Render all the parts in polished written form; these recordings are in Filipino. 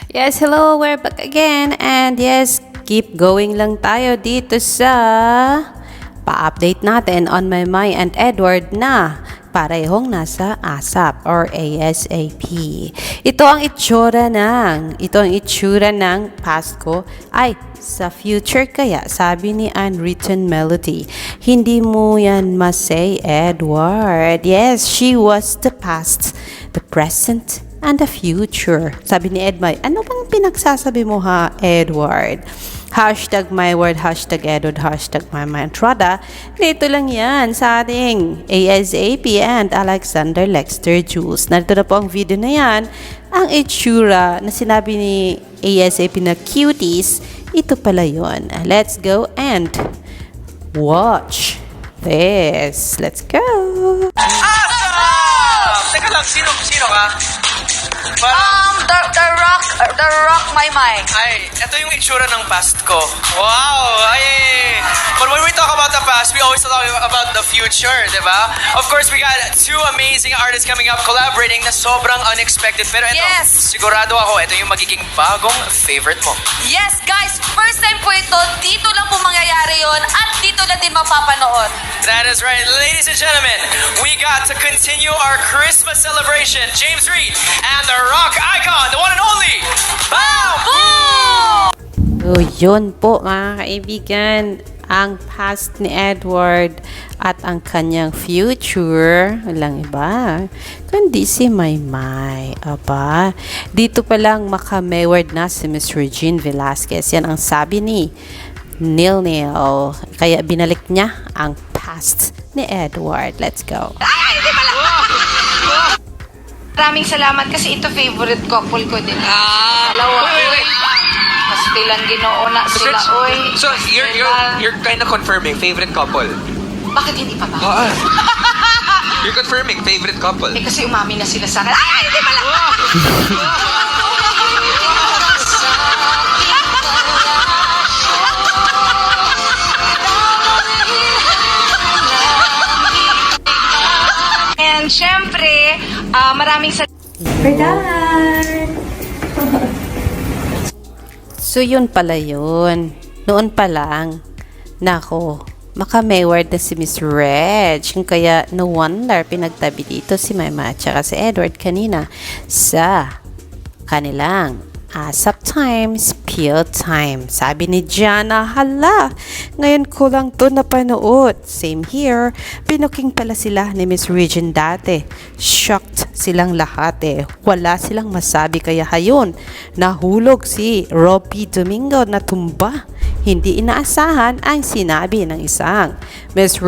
Yes, hello, we're back again. And yes, keep going lang tayo dito sa pa-update natin on Maymay and Edward na parehong nasa ASAP or ASAP. Ito ang itsura ng past ko ay sa future kaya, sabi ni Unwritten Melody. Hindi mo yan masay, Edward. Yes, she was the past, the present, and the future. Sabi ni Edmay, ano bang pinagsasabi mo ha, Edward? Hashtag MayWard, hashtag Edward, hashtag Maymay. Dito lang yan sa ating ASAP and Alexander Lexter Jules. Narito na po ang video na yan. Ang itsura na sinabi ni ASAP na cuties, ito pala yun. Let's go and watch this. Let's go! Teka lang, sino ka? The Rock Maymay. Ay, ito yung itsura ng past ko. Wow! Ay! But when we talk about the past, we always talk about the future, di ba? Of course, we got two amazing artists coming up collaborating na sobrang unexpected. Pero ito, Yes! sigurado ako, ito yung magiging bagong favorite mo. Yes, guys! First time po ito. Dito lang po mangyayari yon at dito lang din mapapanood. That is right. Ladies and gentlemen, we got to continue our Christmas celebration. James Reed and the rock icon, the one and only, Bow! So, yun po mga kaibigan, ang past ni Edward at ang kanyang future, walang iba, kundi si Maymay. Aba, dito pa lang maka-MayWard na si Ms Velasquez. Yan ang sabi ni Nil. Kaya binalik niya ang past ni Edward. Let's go. Ay, hindi pala! Maraming salamat kasi ito favorite couple ko din. Dalawa. Wait. Mas pilang ginoona sila, oy. So, you're kind of confirming favorite couple. Bakit hindi pa ba? You're confirming favorite couple. Eh kasi umami na sila sa akin. Ay, hindi pala! And syempre, maraming salamat. So, yun pala yun. Noon pa lang, nako, maka-MayWard na si Ms Regs. Kaya, no wonder, pinagtabi dito si Maymay at saka si Edward kanina sa kanilang ASAP time, spill time. Sabi ni Jana, hala, ngayon ko lang to napanood. Same here, pinuking pala sila ni Miss Regs dati. Shocked silang lahat eh. Wala silang masabi kaya hayon, nahulog si Robbie Domingo na tumba. Hindi inaasahan ang sinabi ng isang Ms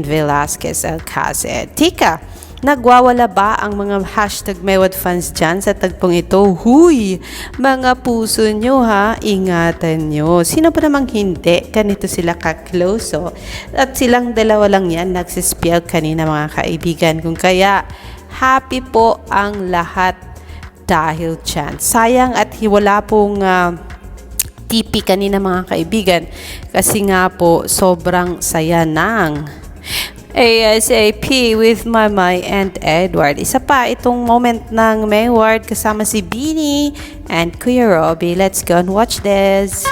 Velasquez Alcacid. Tika, nagwawala ba ang mga hashtag MayWard fans dyan sa tagpong ito? Huy! Mga puso nyo ha, ingatan nyo. Sino pa namang hindi? Ganito sila ka-close oh. At silang dalawa lang yan nagsispiel kanina mga kaibigan. Kung kaya, happy po ang lahat dahil dyan. Sayang at wala pong TP kanina mga kaibigan. Kasi nga po, sobrang saya ng ASAP with Maymay and Edward. Isa pa itong moment ng MayWard kasama si Beanie and Kuya Robbie. Let's go and watch this.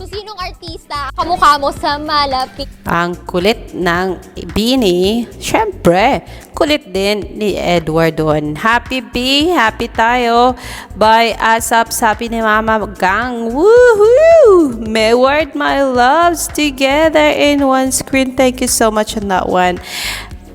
So, sinong artista kamukha mo sa malapit? Ang kulit ng Beanie, syempre, kulit din ni Edward doon. Happy B, happy tayo. By ASAP, sabi ni Mama Gang. Woohoo! MayWard, my loves, together in one screen. Thank you so much on that one.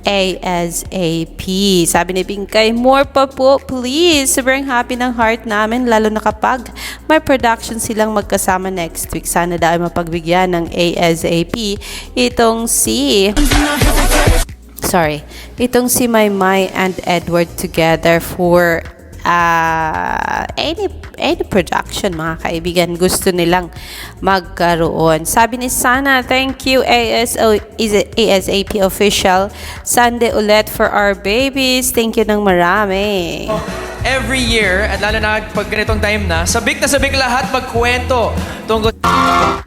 ASAP. Sabi ni Bingkay, more pa po, please. Sobrang happy ng heart namin, lalo na kapag may production silang magkasama next week. Sana daw ay mapagbigyan ng ASAP itong si Maymay and Edward together for any production mga kaibigan gusto nilang magkaroon. Sabi ni Sana, thank you ASAP official. Sunday ulit for our babies. Thank you ng marami. every year, at lalo na pag ganitong time na sabik lahat magkwento tungkol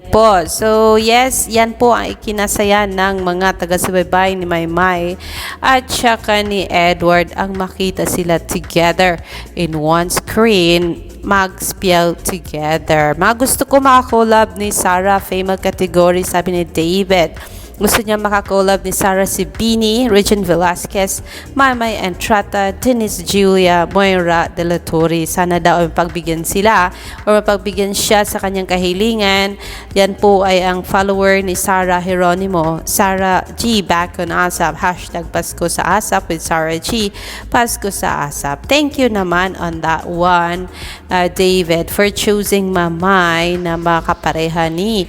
po. So, yes, yan po ang ikinasaya ng mga taga-subaybay ni Maymay at saka ni Edward ang makita sila together in one screen, mag-spiel together. Mga gusto ko makakolab ni Sarah, female category, sabi ni David. Gusto niya makakolab ni Sarah si Bini, Regine Velasquez, Maymay and Trata, Denise Julia, Moira de la Torre. Sana daw mapagbigyan sila o mapagbigyan siya sa kanyang kahilingan. Yan po ay ang follower ni Sarah Geronimo. Sarah G back on ASAP. Hashtag Pasko sa ASAP with Sarah G. Pasko sa ASAP. Thank you naman on that one, David, for choosing Maymay na makapareha ni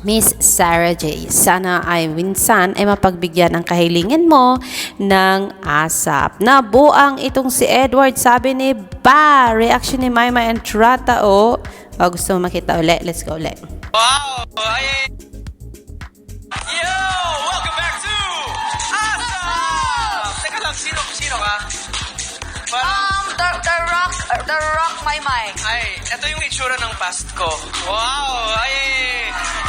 Miss Sarah J. Sana ay minsan ay mapagbigyan ang kahilingan mo ng ASAP. Nabuang itong si Edward, sabi ni Ba. Reaction ni Maymay and Trata. Gusto mo makita ulit? Let's go ulit. Wow! Yo! Welcome back to ASAP! Teka lang, sino ka? The Rock Maymay. Ay, ito yung itsura ng past ko. Wow!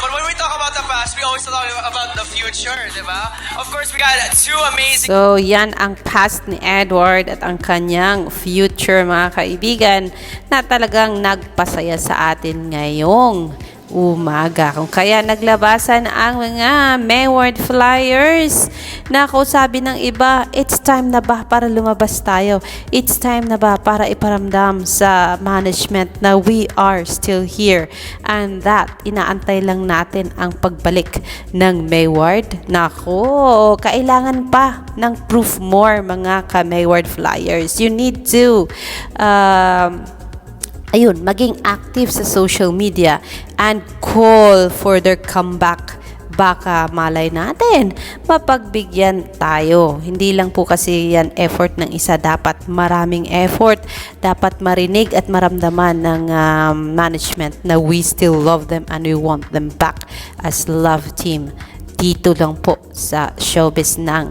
But when we talk about the past, we always talk about the future, di ba? Of course, we got two amazing... So, yan ang past ni Edward at ang kanyang future, mga kaibigan, na talagang nagpasaya sa atin ngayong umaga. Kung kaya naglabasan ang mga MayWard flyers. Nako, sabi ng iba, it's time na ba para lumabas tayo? It's time na ba para iparamdam sa management na we are still here? And that, inaantay lang natin ang pagbalik ng MayWard. Nako, kailangan pa ng proof more, mga ka-MayWard flyers. You need to maging active sa social media and call for their comeback. Baka malay natin, mapagbigyan tayo. Hindi lang po kasi yan effort ng isa. Dapat maraming effort. Dapat marinig at maramdaman ng management na we still love them and we want them back as love team. Dito lang po sa showbiz ng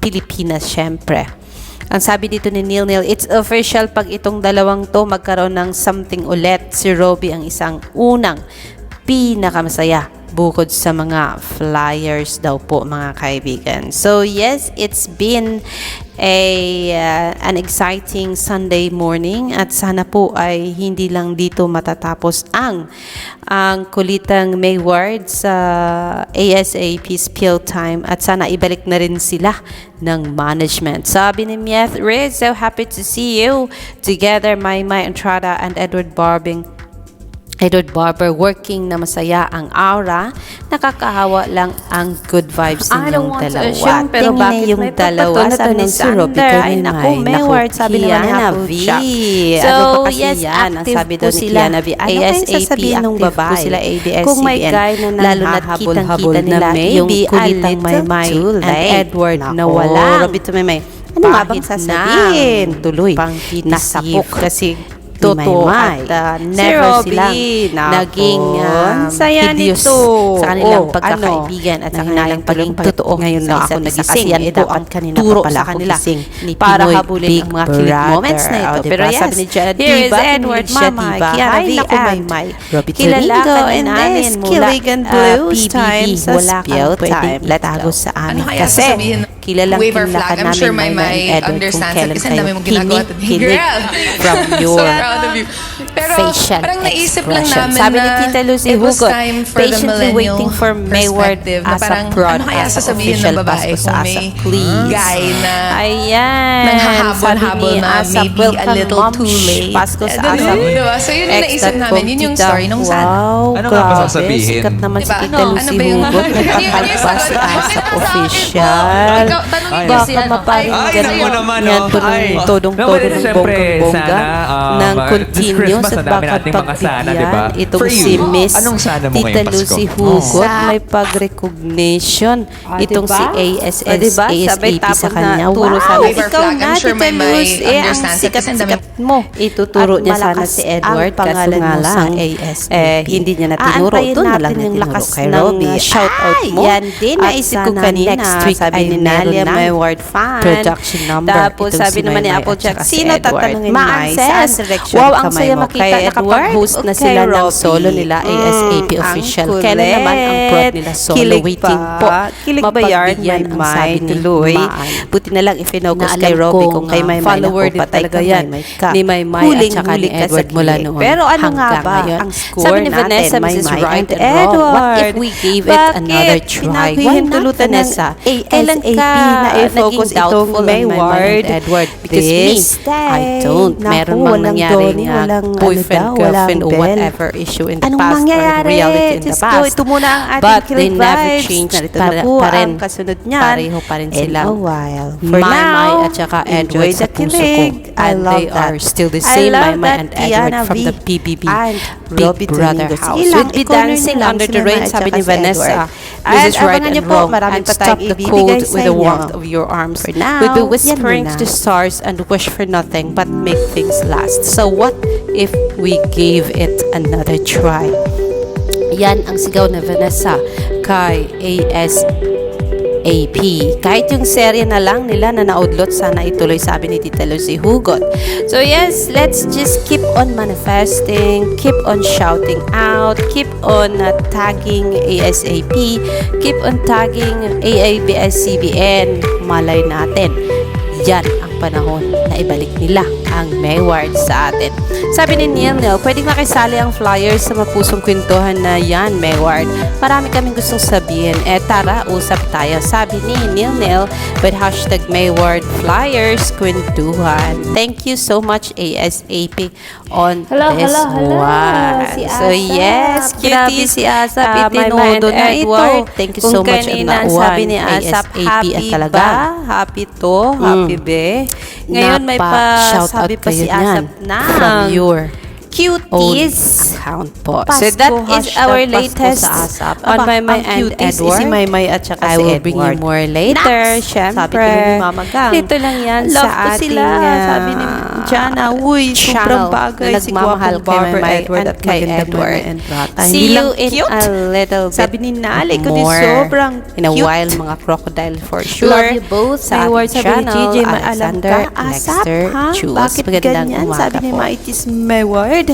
Pilipinas, syempre. Ang sabi dito ni Nil, it's official pag itong dalawang to magkaroon ng something ulit. Si Robbie ang isang unang pinakamasaya bukod sa mga flyers daw po, mga kaibigan. So yes, it's been an exciting Sunday morning at sana po ay hindi lang dito matatapos ang kulitang MayWard sa ASAP spiel time at sana ibalik na rin sila ng management. Sabi ni Ms Regs, so happy to see you together, Maymay and Trata and Edward Barber working na masaya ang aura. Nakakahawa lang ang good vibes ninyong dalawa. Pero bakit yung dalawa? Sabi ni Sander, ay naku, MayWard, sabi naman ni Hapucha. So, yes, active po sila. ASAP, active po sila ABS-CBN. Kung may guy na lalo na't kitang-kita nila yung kulitang Maymay and Edward na walang. Ano nga bang sasabihin? Tuloy, nasapok kasi totoo at never sila naging hideous sa kanilang pagkakaibigan at sa kanilang pagiging totoo. Ngayon lang ako nagising. Ito ang turo sa kanila para habulin ang mga kilig moments na ito. Pero yes, here is Edward, Mama, Kianavi, and kilala ka na namin mula PBB. Wala kang pwedeng itago sa amin kasi kilalang kilala ka namin Maymay and Edward kung kailan kayo kinikilig from your facial parang naisip lang expression. namin Sabi ni na Tita Lucy it was Hugot, time for the patiently millennial waiting for MayWard perspective na as a parang prod, ano kaya as a sasabihin official ng babae Pasko sa kung ASAP, may please. guy na Ayan. nanghahabol-habol Sabi ni na ASAP, maybe a welcome little mom, too late. Pasko sa Diba? ASAP. Diba? So yun yung naisip namin, yun yung story nung sana. Wow, Ano nga ba grabe. sasabihin? Sikat naman si Diba? Tita Ano Lucy ba yung- Hugot. Nagkakaiba si ASAP official. Baka maparinggan Ay, naku naman, yan oh. po ng Ay. todong-todong Siyempre, bonggang-bongga sana, ng ng mga- this continuous Christmas, at ang dami baka nating mga sana, di ba? pagbigyan. Itong For you, si Miss anong sana mo Tita ngayong Pasko? Lucy Hugot, may pag-recognition. Itong si ASS, diba? Sabay ASAP sa tapos na kanya. turo Wow, sa wave or ikaw flag. na, I'm sure Tita Maymay Luz, ang understands it kasi ang dami- sikat-sikat mo. Ituturo At niya sana malakas si Edward, ang pangalan kaso nga mo lang, sang ASAP. hindi niya na tinuro. Aantayin Doon na lang natin niya yung tinuro lakas kay ng, Robby. shoutout mo. Yan din, At naisip ko sana kanina. next week Sabi ay ni meron Nelia, ng MayWard fan. production number. Tapos Itong sabi si naman ni Maymay Applejack, at saka si sino Edward. tatanungin ni Maan May? says, Saan direction wow, ng ang kamay saya mo? makita Kay Edward, nakapag-host na kay sila ng Robby. solo nila, ASAP ang official. kulit. Kailan naman ang prod nila solo Kilig waiting pa. po. Kilig ba yarn, Mapagbigyan ang Maymay, sabi ni tuloy. Maan. Buti na lang ifinocus Na kay alam Robby ko kung kay nga, Maymay follower na din patay talaga ka yan Maymay ka. ni Maymay at saka ni Edward mula noon Pero ano nga hanggang ba ngayon. ang score Sabi ni natin, Vanessa, Mrs. Maymay Right and and Wrong, what if Edward? we gave it another try? Why not, Pinaghihintulutan ng Vanessa? Kailan ASAP ka na i-focus naging doubtful itong on MayWard? MayWard and Edward? Because me, I don't. Meron mang nangyaring boyfriend, girlfriend, or whatever issue in the Anong past or mangyayari? reality in the Diyos ko, past. ito muna ang ating But they Kilig never Vibes. changed. Narito Pa na po rin. ang kasunod niyan. Pareho pa rin In sila. a while. For Maymay now, at saka enjoy Edward sa the puso ko. kilig. I And love they that. are still the I same love Maymay that and Edward Diana from V the PBB and Big Robby Brother Domingo. house. Sige lang, We'll be i-corner dancing niyo lang under si the Maymay rain, at sabi saka ni si Vanessa. Edward. This At is right abangan and niyo po, wrong. marami And pa stop tayong the ibibigay cold sa with the inyo. warmth of your arms. For now, We'll be yan whispering muna. to the stars and wish for nothing but make things last. So what if we gave it another try? Yan ang sigaw na Vanessa kay ASAP. Kahit yung serye na lang nila na naudlot, sana ituloy, sabi ni Tita Lucy Hugot. So yes, let's just keep on manifesting, keep on shouting out, keep on tagging ASAP, keep on tagging AABS-CBN. Malay natin, yan ang panahon na ibalik nila ang MayWard sa atin. Sabi ni Neil, pwedeng makisali ang flyers sa mapusong kwentuhan na yan, MayWard. Marami kaming gustong sabihin. Tara, usap tayo. Sabi ni Neil with hashtag MayWard Flyers Kwentuhan. Thank you so much, ASAP, on this one. Si So Asap. yes, Grabe cuties, si Asap, Maymay itinodo and na Edward. ito. Thank you Kung so much on kanina that one. sabi ni Asap, ASAP happy at talaga. ba? Happy to? Happy be? Ngayon may Napa-shout out sabi pa kayo si Asap niyan na from your cuties. account po. Pasko, So that is hashtag our Pasko latest sa ASAP. on Aba, Maymay ang and cuties, Edward. si Maymay at saka I si will bring you Edward. more later, Naks! syempre. Sabi ko ni Mama Gang. Dito lang yan Love sa ko ating sila. Sabi ni Jana, uy, sobrang channel bagay na si nagmamahal Gwapong kay Barber Maymay Edward and at kay magandang Edward. Maymay and Rata. See Hindi you lang in cute. a little bit Sabi ni Nali ko din more sobrang in a cute. while, mga crocodile for sure. Love you both. Sa MayWard, ating sabi ni channel, JJ, maalam Alexander ka. Asap, Lexter ha? Chus. Bakit Magandang ganyan? umaga Sabi ni po. Maitis MayWard.